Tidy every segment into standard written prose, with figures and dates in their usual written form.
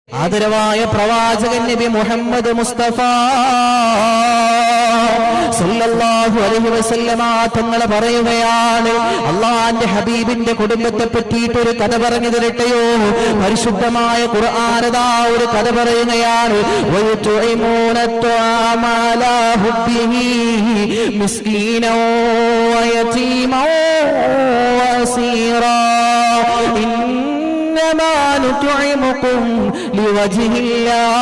ആദരവായ പ്രവാചകൻ നബി മുഹമ്മദ് മുസ്തഫ സല്ലല്ലാഹു അലൈഹി വസല്ലമ തങ്ങൾ പറയുകയാണ്, അള്ളാന്റെ ഹബീബിന്റെ കുടുംബത്തെ പറ്റിയിട്ട് ഒരു കഥ പറഞ്ഞു തരട്ടെയോ? പരിശുദ്ധമായ ഖുർആനതാ ഒരു കഥ പറയുകയാണ്. വയുതുഇമൂന അത്വാമ അലാ ഹുബ്ബിഹി മിസ്കീനൻ വയതീമൻ വഅസീറാ إنما نطعمكم لوجه الله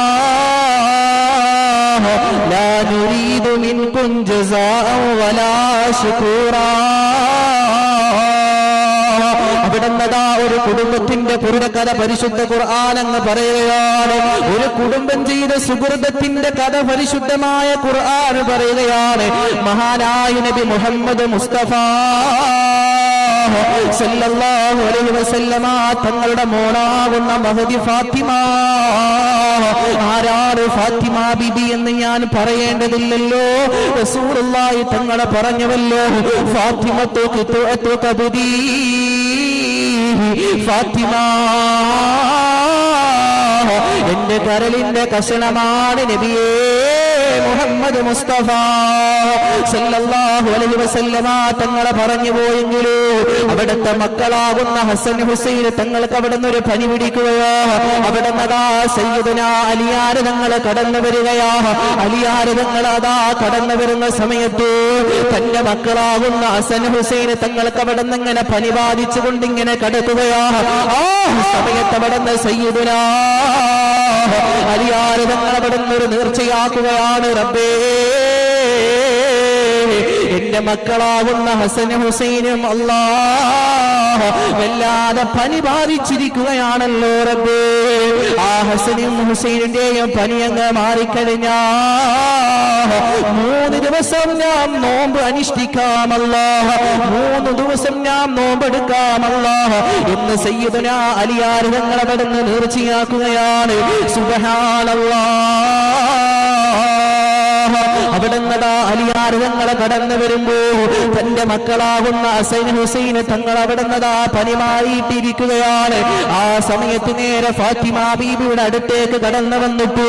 لا نريد منكم جزاء ولا شكورا. അവിടുന്നതാ ഒരു കുടുംബത്തിന്റെ പുരുടക്കഥ പരിശുദ്ധ ഖുർആൻ അങ്ങ് പറയുകയാണ്. ഒരു കുടുംബം ചെയ്ത സുഹൃതത്തിന്റെ കഥ പരിശുദ്ധമായ ഖുർആൻ പറയുകയാണ്. മഹാനായ നബി മുഹമ്മദ് മുസ്തഫ സല്ലല്ലാഹു അലൈഹി വസല്ലമ തങ്ങളുടെ മോളാകുന്ന മഹദി ഫാത്തിമ. ആരാണ് ഫാത്തിമ ബിബി എന്ന് ഞാൻ പറയേണ്ടതില്ലല്ലോ, റസൂലുള്ളാഹി തങ്ങളെ പറഞ്ഞവല്ലോ. ഫാത്തിമത്തു ഖിത്അത്തു കബദി, ഫാത്തിമ എന്റെ കരളിന്റെ കഷണമാണ് നബിയേ മുഹമ്മദ് മുസ്തഫ സല്ലല്ലാഹു അലൈഹി വസല്ലമ തങ്ങളെ പറഞ്ഞു പോയെങ്കിലോ അവിടുത്തെ മക്കളാകുന്ന ഹസൻ ഹുസൈൻ തങ്ങൾക്ക് അവിടുന്ന് ഒരു പനി പിടിക്കുകയോ, അവിടുന്നതാ സയ്യിദുനാ അലിയാർ തങ്ങൾ കടന്നു വരികയോ. അലിയാർ തങ്ങൾ അതാ കടന്നു വരുന്ന സമയത്ത് തന്റെ മക്കളാകുന്ന ഹസൻ ഹുസൈൻ തങ്ങൾക്ക് അവിടുന്ന് ഇങ്ങനെ പനി ബാധിച്ചുകൊണ്ട് ഇങ്ങനെ കിടക്കുകയോ. ആ സമയത്ത് അവിടുന്ന് സയ്യിദുനാ അലിയാർ തങ്ങൾ അവിടുന്ന് ഒരു നേർച്ചയാക്കുകയാണ്, റബ്ബേ എന്റെ മക്കളാവുന്ന ഹസൻ ഹുസൈനും അല്ലാഹ് വല്ലാതെ പനി ബാധിച്ചിരിക്കുകയാണല്ലോ റബ്ബേ. ആ ഹസനും ഹുസൈനിന്റെയും പനി അങ്ങ് മാറിക്കഴിഞ്ഞാ 3 ദിവസം ഞാൻ നോമ്പ് അനുഷ്ഠിക്കാമല്ലാഹ്, 3 ദിവസം ഞാൻ നോമ്പെടുക്കാമല്ലാഹ് എന്ന് സയ്യിദുനാ അലിയാർ തങ്ങൾ അവിടുന്ന് നേർച്ചയാക്കുകയാണ്. സുബ്ഹാനല്ലാഹ്. അവിടുന്നതാ അലിയാർ തങ്ങളെ കടന്നു വരുമ്പോ തന്റെ മക്കളാകുന്ന ഹസൻ ഹുസൈൻ തങ്ങൾ അവിടുന്നതാ പനി മാറിയിട്ടിരിക്കുകയാണ്. ആ സമയത്ത് നേരെ ഫാത്തിമ ബീബിയുടെ അടുത്തേക്ക് കടന്നു വന്നിട്ടു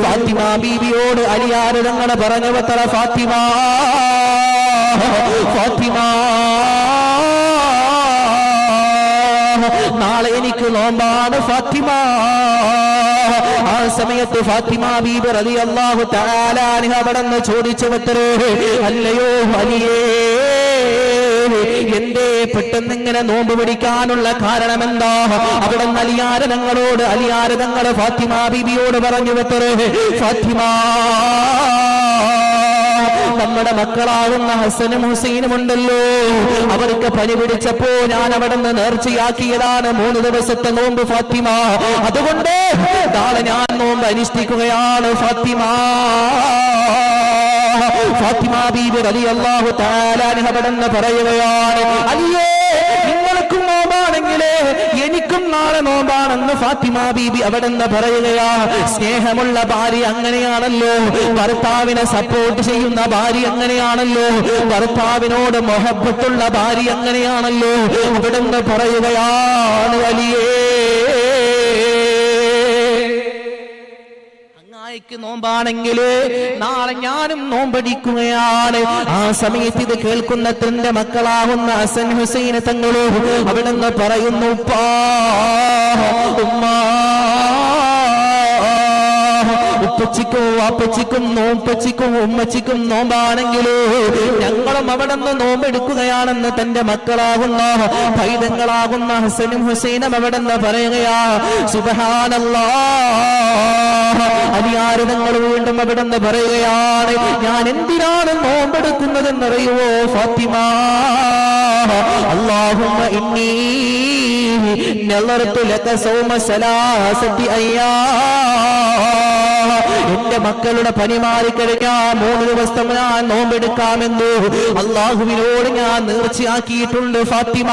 ഫാത്തിമ ബീബിയോട് അലിയാർ തങ്ങളെ പറഞ്ഞു, വത്തറ ഫാത്തിമ, ഫാത്തിമ നാളെ എനിക്ക് നോമ്പാണ് ഫാത്തിമ. ആ സമയത്ത് ഫാത്തിമ ബീബി റളിയല്ലാഹു തആല അൻഹ അവിടുന്ന് ചോദിച്ചു, വത്തറേ അല്ലയോ അലിയേ, എന്തേ പെട്ടെന്ന് ഇങ്ങനെ നോമ്പ് പിടിക്കാനുള്ള കാരണം എന്താ? അവിടെ അലിയാർ തങ്ങള് ഫാത്തിമ ബീബിയോട് പറഞ്ഞു, വത്തറേ ഫാത്തിമ, നമ്മുടെ മക്കളാകുന്ന ഹസനും ഹുസൈനും ഉണ്ടല്ലോ, അവർക്ക് പനി പിടിച്ചപ്പോ ഞാൻ അവിടുന്ന് നേർച്ചയാക്കിയതാണ് 3 ദിവസത്തെ നോമ്പ് ഫാത്തിമ. അതുകൊണ്ട് നാളെ ഞാൻ നോമ്പ് അനുഷ്ഠിക്കുകയാണ് ഫാത്തിമ. ഫാത്തിമ ബീബി റളിയല്ലാഹു തആല അൻഹ അവിടുന്ന് പറയുകയാണ്, അലിയേ നിങ്ങൾക്കും നോമ്പാണെങ്കിലേ എനിക്കും നാളെ നോമ്പാണെന്ന് ഫാത്തിമ ബീബി അവിടുന്ന് പറയുകയാ. സ്നേഹമുള്ള ഭാര്യ അങ്ങനെയാണല്ലോ, ഭർത്താവിനെ സപ്പോർട്ട് ചെയ്യുന്ന ഭാര്യ അങ്ങനെയാണല്ലോ, ഭർത്താവിനോട് മൊഹബ്ബത്തുള്ള ഭാര്യ അങ്ങനെയാണല്ലോ. അവിടുന്ന് പറയുകയാണ്, അലിയേ നോമ്പാണെങ്കില് നാളെ ഞാനും നോമ്പടിക്കുകയാണ്. ആ സമയത്ത് ഇത് കേൾക്കുന്ന തന്റെ മക്കളാവുന്ന ഹസൻ ഹുസൈൻ തങ്ങളോ അവിടുന്ന് പറയുന്നു, ഉപ്പാ ഉമ്മാ, ഉപ്പച്ചിക്കും വാപ്പച്ചിക്കും നോമ്പച്ചിക്കും ഉമ്മച്ചിക്കും നോമ്പാണെങ്കിലോ ഞങ്ങളും അവിടെ നിന്ന് നോമ്പെടുക്കുകയാണെന്ന് തന്റെ മക്കളാകുന്ന പൈതങ്ങളാകുന്ന ഹസനും ഹുസൈനും അവിടെ നിന്ന് പറയുകയാ. സുബ്ഹാനല്ലാഹ്. അലിയാർ തങ്ങൾ വീണ്ടും അവിടെ നിന്ന് പറയുകയാണ്, ഞാൻ എന്തിനാണ് നോമ്പെടുക്കുന്നതെന്നറിയുവോ ഫാത്തിമ? അല്ലാഹുമ്മ ഇന്നി നളർതു ലക സൗമ സലാസതി അയ്യാം. എന്റെ മക്കളുടെ പനി മാറിക്കഴിഞ്ഞാ 3 ദിവസം ഞാൻ നോമ്പെടുക്കാമെന്ന് അള്ളാഹുവിനോട് ഞാൻ നേർച്ചയാക്കിയിട്ടുണ്ട് ഫാത്തിമ.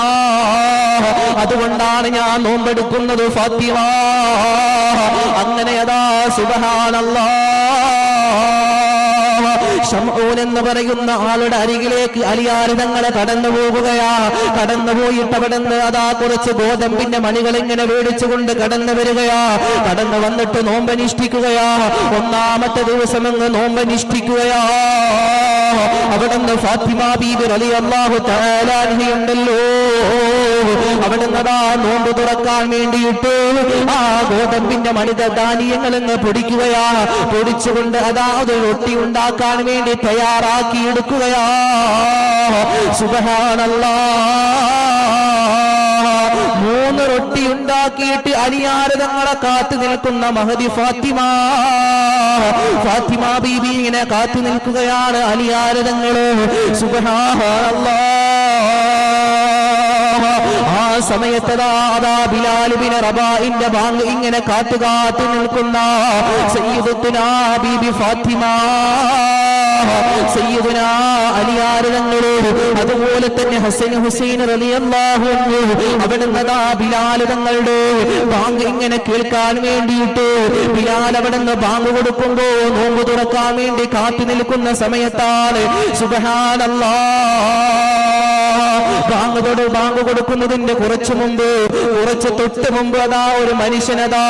അതുകൊണ്ടാണ് ഞാൻ നോമ്പെടുക്കുന്നത് ഫാത്തിമ. അങ്ങനെ അതാ സുബ്ഹാനല്ലാഹ് ശംഊൻ എന്ന് പറയുന്ന ആളുടെ അരികിലേക്ക് അലിയാർ തങ്ങളെ കടന്നു പോകുകയാ. കടന്നുപോയിട്ട് അവിടുന്ന് അതാ കുറച്ച് ഗോതമ്പിന്റെ മണികൾ ഇങ്ങനെ മേടിച്ചുകൊണ്ട് കടന്നു വരികയാ. കടന്നു വന്നിട്ട് നോമ്പനുഷ്ഠിക്കുകയാ. ഒന്നാമത്തെ ദിവസം അങ്ങ് നോമ്പനുഷ്ഠിക്കുകയാ. അവിടുന്ന് ഫാത്തിമ ബീബി റളിയല്ലാഹു തആല അൻഹയുണ്ടല്ലോ, അവിടുന്ന് അതാ നോമ്പ് തുറക്കാൻ വേണ്ടിയിട്ട് ആ ഗോതമ്പിന്റെ ധാന്യങ്ങൾ അങ്ങ് പൊടിക്കുകയാ. പൊടിച്ചുകൊണ്ട് അതാ ഒരു റൊട്ടി ഉണ്ടാക്കാൻ വേണ്ടി തയ്യാറാക്കി എടുക്കുകയാ. സുബ്ഹാനല്ലാഹ്, 3 റൊട്ടി ഉണ്ടാക്കിയിട്ട് അലിയാർ തങ്ങളെ കാത്തു നിൽക്കുന്ന മഹദി ഫാത്തിമ ബീബി ഇങ്ങനെ കാത്തു നിൽക്കുകയാണ്. അലിയാർ തങ്ങള് സുബ്ഹാനല്ലാഹ്. ആ സമയത്ത് അതാ ബിലാൽ ബിൻ റബാഹിന്റെ ബാങ്ക് ഇങ്ങനെ കാത്തു നിൽക്കുന്ന സയ്യിദത്തുനാ ബീബി ഫാത്തിമ, സയ്യിദുനാ അലിയാർ തങ്ങള്, അതുപോലെ തന്നെ ഹസൻ ഹുസൈൻ റളിയല്ലാഹു അൻഹു, അവിടുന്ന് അതാ ബിലാൽ തങ്ങളുടെ ബാങ്ക് ഇങ്ങനെ കേൾക്കാൻ വേണ്ടിയിട്ട് ബിലാൽ അവിടുന്ന് ബാങ്ക് കൊടുക്കുമ്പോ നോമ്പ് തുറക്കാൻ വേണ്ടി കാത്തു നിൽക്കുന്ന സമയത്താണ് സുബ്ഹാനല്ലാഹ് ബാങ്ക് കൊടുക്കുന്നതിന്റെ കുറച്ച് തൊട്ട് മുമ്പ് അതാ ഒരു മനുഷ്യനതാ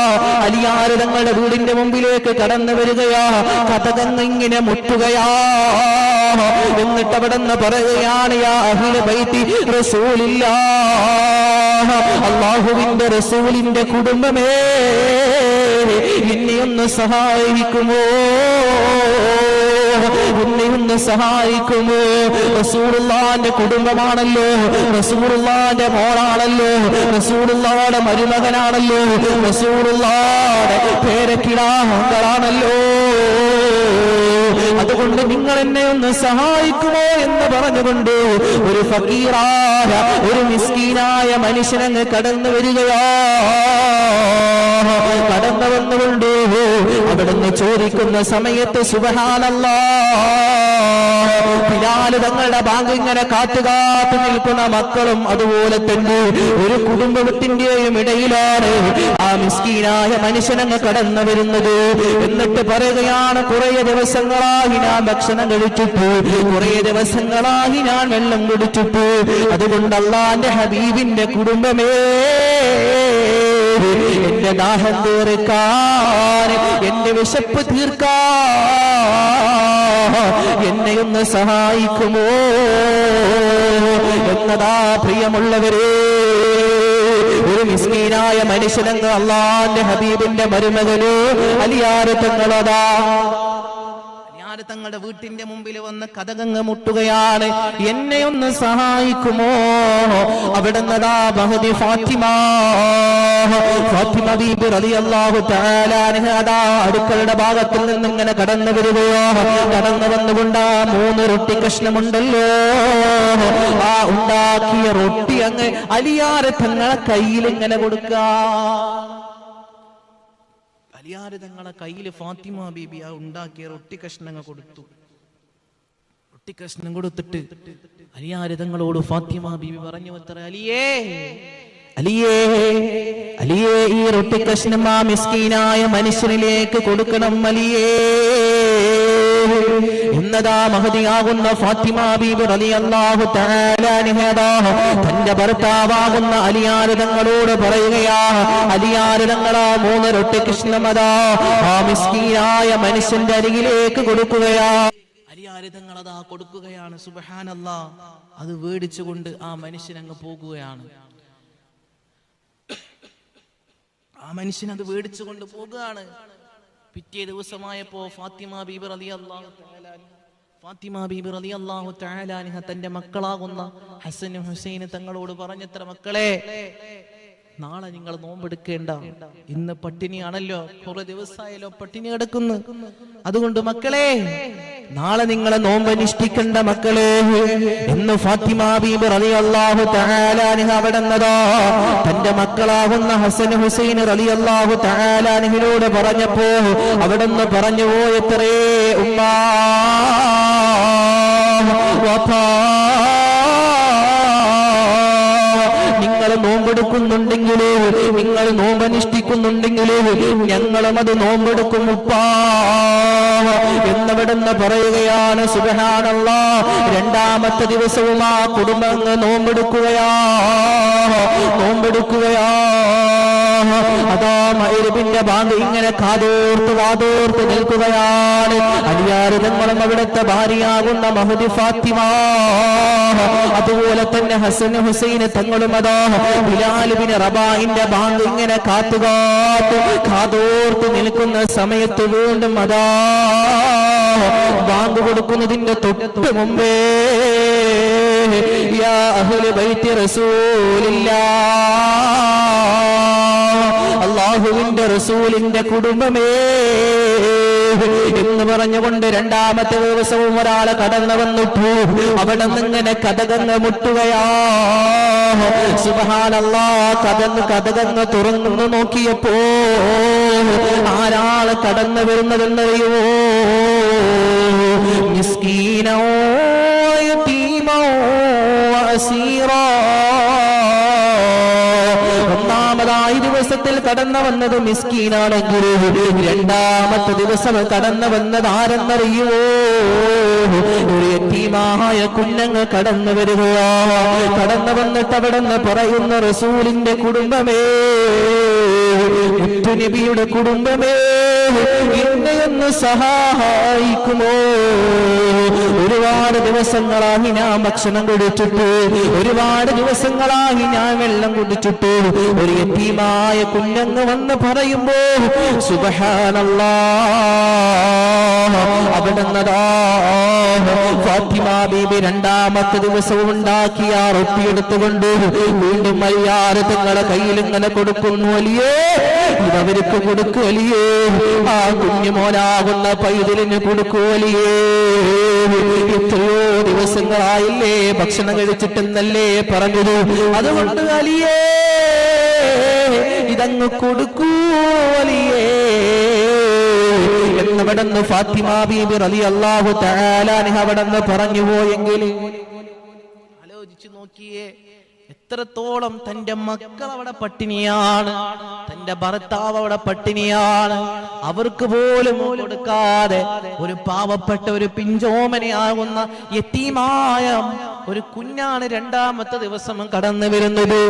അലിയാർ തങ്ങളുടെ വീടിന്റെ മുമ്പിലേക്ക് കടന്നു വരികയാ. കതകങ്ങ് ഇങ്ങനെ മുട്ടുകയാ. എന്നിട്ട് അവിടെന്ന് പറയുകയാണ്, യാ അഹ്ല ബൈത്തി റസൂലില്ലാഹ്, അല്ലാഹുവിന്റെ റസൂലിന്റെ കുടുംബമേ, എന്നെ ഒന്ന് സഹായിക്കുമോ, എന്നെ ഒന്ന് സഹായിക്കുമോ? റസൂലുള്ളാഹിന്റെ കുടുംബമാണല്ലോ, റസൂലുള്ളാഹിന്റെ മോളാണല്ലോ, റസൂലുള്ളാഹിന്റെ മരുമകനാണല്ലോ, റസൂലുള്ളാഹിന്റെ പേരക്കിടാങ്ങളാണല്ലോ. അതുകൊണ്ട് നിങ്ങൾ എന്നെ ഒന്ന് സഹായിക്കുമോ എന്ന് പറഞ്ഞുകൊണ്ട് ഒരു ഫക്കീറായ ഒരു മിസ്കീനായ മനുഷ്യനങ്ങ് കടന്നു വരികയാ. കടന്നു വന്നുകൊണ്ട് അവിടുന്ന് ചോദിക്കുന്ന സമയത്ത് സുബ്ഹാനല്ലാഹ്, ബിലാൽ തങ്ങളുടെ ബാങ്ക് ഇങ്ങനെ കാത്തു നിൽക്കുന്ന മക്കളും അതുപോലെ തന്നെ ഒരു കുടുംബത്തിന്റെയും ഇടയിലാണ് ആ മിസ്കീനായ മനുഷ്യനങ്ങ് കടന്നു വരുന്നത്. എന്നിട്ട് പറയുകയാണ്, കുറേ ദിവസങ്ങളായി ഞാൻ ഭക്ഷണം കഴിച്ചിട്ട്, കുറേ ദിവസങ്ങളായി ഞാൻ വെള്ളം കുടിച്ചിട്ട്, അതുകൊണ്ട് അല്ലാഹുവിന്റെ ഹബീബിന്റെ കുടുംബമേ, എന്റെ ദാഹം തീർക്കാൻ, എന്റെ വിശപ്പ് തീർക്കാൻ എന്നെ ഒന്ന് സഹായിക്കുമോ എന്നതാ പ്രിയമുള്ളവരെ. ഒരു മിസ്കീനായ മനുഷ്യനങ്ങ് അല്ലാഹുവിന്റെ ഹബീബിന്റെ മരുമകന് അലിയാർ തങ്ങളതാ തങ്ങളുടെ വീട്ടിന്റെ മുമ്പിൽ വന്ന് കതകങ്ങ് മുട്ടുകയാണ്. എന്നെ ഒന്ന് സഹായിക്കുമോ? അവിടുന്നതാ മഹദി ഫാത്തിമ ബീബി റളിയല്ലാഹു തആല അൻഹ അതാ അടുക്കളയുടെ ഭാഗത്തിൽ നിന്ന് ഇങ്ങനെ കടന്നു വരികയോ. കടന്നു വന്നുകൊണ്ട് 3 റൊട്ടി കഷ്ണമുണ്ടല്ലോ, ആ ഉണ്ടാക്കിയ റൊട്ടി അങ്ങ് അലിയാർ തങ്ങളെ കയ്യിൽ ഇങ്ങനെ കൊടുക്കുക. അലിയാർ തങ്ങളെ കയ്യിൽ ഫാത്തിമ ബീബി ആ ഉണ്ടാക്കിയ റൊട്ടി കഷ്ണങ്ങൾ കൊടുത്തു. റൊട്ടി കഷ്ണം കൊടുത്തിട്ട് അലിയാർ തങ്ങളോട് ഫാത്തിമ ബീബി പറഞ്ഞു, അലിയേ അലിയേ അലിയേ, ഈ റൊട്ടി കഷ്ണം ആ മിസ്കീനായ മനുഷ്യനിലേക്ക് കൊടുക്കണം അലിയേ എന്നതാ മഹദിയാകുന്ന ഫാത്തിമ ബീബി റളിയല്ലാഹു തആല അൻഹ തന്റെ ഭർത്താവാകുന്ന അലിയാർ തങ്ങളോട് പറയുകയാ. അലിയാർ തങ്ങളാ 3 റൊട്ടി കഷ്ണമതാ ആ മിസ്കീനായ മനുഷ്യന്റെ അരികിലേക്ക് കൊടുക്കുകയാ. അലിയാർ തങ്ങളതാ കൊടുക്കുകയാണ്. സുബ്ഹാനല്ലാഹ്, അത് വേടിച്ചുകൊണ്ട് ആ മനുഷ്യൻ അങ്ങ് പോകുകയാണ്. ആ മനുഷ്യൻ അത് വേടിച്ചുകൊണ്ട് പോകുകയാണ്. പിറ്റേ ദിവസമായപ്പോ ഫാത്തിമ ബീബി റളിയല്ലാഹു തആല അൻഹ തന്റെ മക്കളാകുന്ന ഹസൻ ഹുസൈൻ തങ്ങളോട് പറഞ്ഞത്ര, മക്കളെ, നാളെ നിങ്ങൾ നോമ്പെടുക്കേണ്ട, ഇന്ന് പട്ടിണിയാണല്ലോ, കുറെ ദിവസമായല്ലോ പട്ടിണി കിടക്കുന്നു. അതുകൊണ്ട് മക്കളെ, നാളെ നിങ്ങളെ നോമ്പനുഷ്ഠിക്കണ്ട മക്കളെ എന്ന് ഫാത്തിമ ബീബി റളിയല്ലാഹു തആല അൻഹ അവിടുന്നതാ തന്റെ മക്കളാകുന്ന ഹസൻ ഹുസൈൻ റളിയല്ലാഹു തആല അൻഹയോട് പറഞ്ഞപ്പോ അവിടുന്ന് പറഞ്ഞു പോയത്രേ, ഉമ്മാ വഫാ, നിങ്ങൾ നോമ്പ് നോമ്പെടുക്കുന്നുണ്ടെങ്കിലോ, നിങ്ങൾ നോമ്പനുഷ്ഠിക്കുന്നുണ്ടെങ്കിലോ ഞങ്ങളും അത് നോമ്പെടുക്കും ഉപ്പാ എന്നവിടുന്ന് പറയുകയാണ്. സുബ്ഹാനല്ലാഹ്. രണ്ടാമത്തെ ദിവസവും ആ കുടുംബം നോമ്പെടുക്കുകയാ. അതാ മഗ്‌രിബിന്റെ ബാങ്ക് ഇങ്ങനെ കാതോർത്ത് നിൽക്കുകയാണ്. അലിയാർ തങ്ങളും അവിടുത്തെ ഭാര്യയാകുന്ന മഹദി ഫാത്തിമ, അതുപോലെ തന്നെ ഹസൻ ഹുസൈൻ തങ്ങളും അതാ ബിലാൽ ബിൻ റബാഹിന്റെ ബാങ്ക് ഇങ്ങനെ കാതോർത്ത് നിൽക്കുന്ന സമയത്ത് വീണ്ടും അതാ ബാങ്ക് കൊടുക്കുന്നതിന്റെ തൊട്ട് മുമ്പേ യാ അഹ്ലി ബൈത്തി റസൂലില്ലാഹ്, അല്ലാഹുവിന്റെ റസൂലിന്റെ കുടുംബമേ എന്ന് പറഞ്ഞുകൊണ്ട് രണ്ടാമത്തെ ദിവസവും ഒരാൾ കടന്നു വന്നിട്ടു. അവിടെ നിന്നിങ്ങനെ കതകങ്ങ് മുട്ടുകയാ. സുബ്ഹാനല്ലാഹ്. കതകങ്ങ് തുറന്നു നോക്കിയപ്പോ ആരാൾ കടന്നു വരുന്നതെന്നറിയോ? മിസ്കീനോ യതീമോ അസീറാ. ഒന്നാമതായി ദിവസത്തിൽ കടന്നു വന്നത് മിസ്കീനാണെങ്കിൽ രണ്ടാമത്തെ ദിവസം കടന്നു വന്നത് ആരെന്നറിയുമോ? ഒരു യതീമായ കുഞ്ഞങ്ങ് കടന്നു വരികയാ. കടന്നു വന്നിട്ട് അവിടെ നിന്ന് പറയുന്ന റസൂലിന്റെ കുടുംബമേ, മുത്തുനബിയുടെ കുടുംബമേ, എന്നെയൊന്ന് സഹായിക്കുമോ? ഒരുപാട് ദിവസങ്ങളായി ഞാൻ ഭക്ഷണം കുടിച്ചിട്ട്, ഒരുപാട് ദിവസങ്ങളായി ഞാൻ വെള്ളം കുടിച്ചിട്ട് ഒരു യതീമായ കുഞ്ഞങ്ങ് വന്ന് പറയുമ്പോ സുബ്ഹാനല്ലാഹ്, അവിടുന്നതാ ഫാത്തിമ ബീബി രണ്ടാമത്തെ ദിവസവും ഉണ്ടാക്കിയ റൊട്ടി എടുത്തുകൊണ്ട് വീണ്ടും മയ്യാറ് തങ്ങളെ കയ്യിൽ ഇങ്ങനെ കൊടുക്കുന്നു. അലിയേ, ഇതവർക്ക് കൊടുക്കുകലിയേ, ആ കുഞ്ഞുമോനാകുന്ന പൈതലിന് കൊടുക്കുകലിയേ. എത്രയോ ദിവസങ്ങളായില്ലേ ഭക്ഷണം കഴിച്ചിട്ടെന്നല്ലേ പറഞ്ഞത്. അതുകൊണ്ട് അലിയേ ഇതങ്ങ് കൊടുക്കൂലിയേ എന്നവിടുന്ന് ഫാത്തിമ ബീബി റളിയല്ലാഹു തആല അൻഹ അവിടുന്ന് പറഞ്ഞു പോയെങ്കിൽ ആലോചിച്ചു നോക്കിയേ, എത്രത്തോളം തന്റെ മക്കൾ അവിടെ പട്ടിണിയാണ്, തന്റെ ഭർത്താവ് അവിടെ പട്ടിണിയാണ്. അവർക്ക് പോലും കൊടുക്കാതെ ഒരു പാവപ്പെട്ട ഒരു പിഞ്ചോമനയാകുന്ന യതീമായ ഒരു കുഞ്ഞാണ് രണ്ടാമത്തെ ദിവസം കടന്നു വരുന്നത്.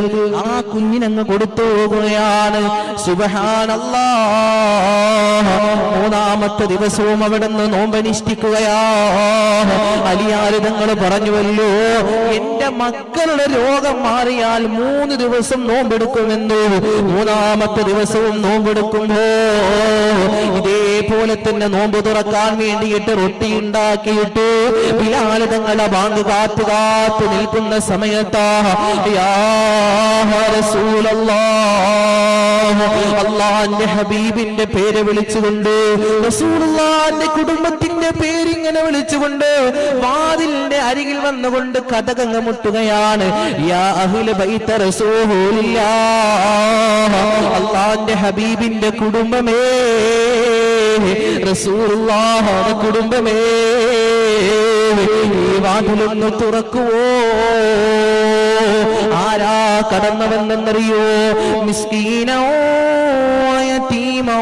ആ കുഞ്ഞിനങ്ങ് കൊടുത്തു പോകുകയാണ്. സുബ്ഹാനല്ലാഹ്. മൂന്നാമത്തെ ദിവസവും അവിടുന്ന് നോമ്പനുഷ്ഠിക്കുകയാ. അലിയാർ തങ്ങൾ പറഞ്ഞുവല്ലോ, എന്റെ മക്കളുടെ രോഗം മാറിയാൽ 3 ദിവസം നോമ്പെടുക്കുമെന്ന്. മൂന്നാമത്തെ ദിവസവും നോമ്പെടുക്കുമ്പോ ഇതേപോലെ തന്നെ നോമ്പ് തുറക്കാൻ വേണ്ടിയിട്ട് റൊട്ടി ഉണ്ടാക്കിയിട്ട് ബിലാൽ തങ്ങളുടെ ബാങ്ക് കാത്തു നിൽക്കുന്ന സമയത്താ യാ റസൂലല്ലാഹ്, അല്ലാഹുവിന്റെ ഹബീബിന്റെ പേര് വിളിച്ചുകൊണ്ട്, റസൂലുള്ളാഹിന്റെ കുടുംബത്തിന്റെ പേരിങ്ങനെ വിളിച്ചുകൊണ്ട് വാതിലിന്റെ അരികിൽ വന്നുകൊണ്ട് കതകങ്ങ് മുട്ടുകയാണ്. യാ അഹ്ല ബൈത്ത് റസൂലില്ലാഹ്, അല്ലാഹുവിന്റെ ഹബീബിന്റെ കുടുംബമേ, റസൂലുള്ളാഹിന്റെ കുടുംബമേ, ഈ വാതിലൊന്ന് തുറക്കുവോ? ആരാ കടന്നവെന്നറിയോ? മിസ്കീനോ യതീമോ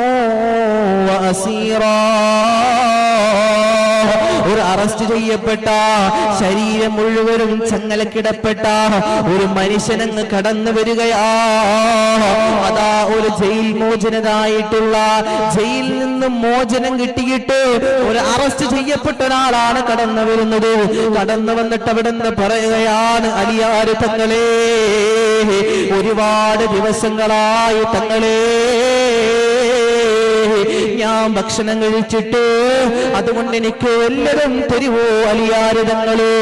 അസീറാ. ഒരു അറസ്റ്റ് ചെയ്യപ്പെട്ട, ശരീരം മുഴുവനും ചങ്ങലക്കിടപ്പെട്ട ഒരു മനുഷ്യനങ്ങ് കടന്നു വരികയാ. അതാ ഒരു ജയിൽ മോചനതായിട്ടുള്ള, ജയിലിൽ നിന്നും മോചനം കിട്ടിയിട്ട് ഒരു അറസ്റ്റ് ചെയ്യപ്പെട്ട ഒരാളാണ് കടന്നു വരുന്നത്. കടന്നു വന്നിട്ട് അവിടെ നിന്ന് പറയുകയാണ്, അലിയാർ തങ്ങളെ, ഒരുപാട് ദിവസങ്ങളായി തങ്ങളെ ഞാൻ ഭക്ഷണം കഴിച്ചിട്ട്, അതുകൊണ്ട് എനിക്ക് വല്ലതും തരുവോ അലിയാർ തങ്ങളെ?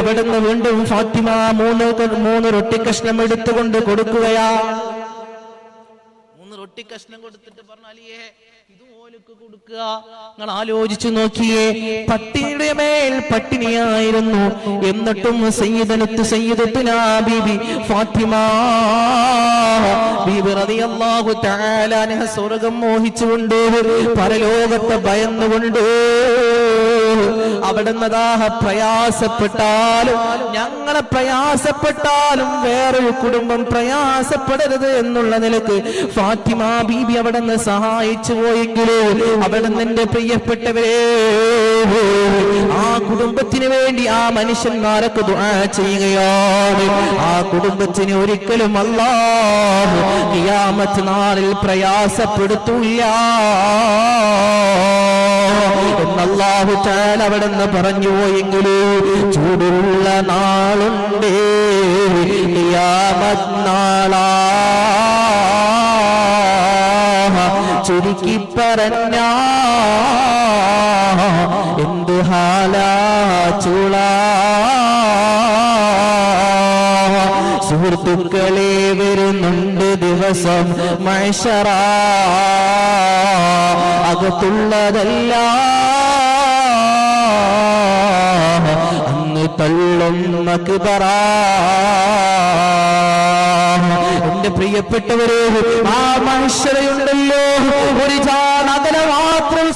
അവിടുന്ന് വീണ്ടും ഫാത്തിമ 3 റൊട്ടി കഷ്ണം എടുത്തുകൊണ്ട് കൊടുക്കുകയാ. 3 റൊട്ടി കഷ്ണം കൊടുത്തിട്ട് പറഞ്ഞു, അലിയേ ഇതുപോലൊക്കെ കൊടുക്കുക. നിങ്ങൾ ആലോചിച്ചു നോക്കിയേ, പട്ടിണിയുടെ മേൽ പട്ടിണിയായിരുന്നു. എന്നിട്ടും സയ്യിദത്തുനാ ബീബി ഫാത്തിമ ബീബി റളിയല്ലാഹു തആല അൻഹ സ്വർഗ്ഗം മോഹിച്ചുകൊണ്ട്, പരലോകത്തെ ഭയന്നുകൊണ്ട് അവിടുന്ന് പ്രയാസപ്പെട്ടാലും ഞങ്ങളെ പ്രയാസപ്പെട്ടാലും വേറൊരു കുടുംബം പ്രയാസപ്പെടരുത് എന്നുള്ള നിലക്ക് ഫാത്തിമ ബീബി അവിടുന്ന് സഹായിച്ചു പോയെങ്കിലോ അവിടുന്ന് എന്റെ പ്രിയപ്പെട്ടവരെ ആ കുടുംബത്തിന് വേണ്ടി ആ മനുഷ്യന്മാരൊക്കെ ദുആ ചെയ്യുകയാണ്. ആ കുടുംബത്തിന് ഒരിക്കലും അല്ലാഹു ഖിയാമത്ത് നാളിൽ പ്രയാസപ്പെടുത്തൂല്ല എന്ന് അല്ലാഹു തആല അവിടുന്ന് പറഞ്ഞു പോയെങ്കിലോ ചൂടുള്ള നാളുണ്ട് ഖിയാമത്ത് നാളാ ചുരുക്കി പറഞ്ഞ എന്ത് ഹാലാ ചൂളാ സുഹൃത്തുക്കളെ വരുന്നുണ്ട് ദിവസം മഹ്ശറ അകത്തുള്ളതല്ല അന്ന് തള്ളും മക്ബറ. എന്റെ പ്രിയപ്പെട്ടവരെ ആ മനുഷ്യരുണ്ടല്ലോ ഒരു ജാനകലമാ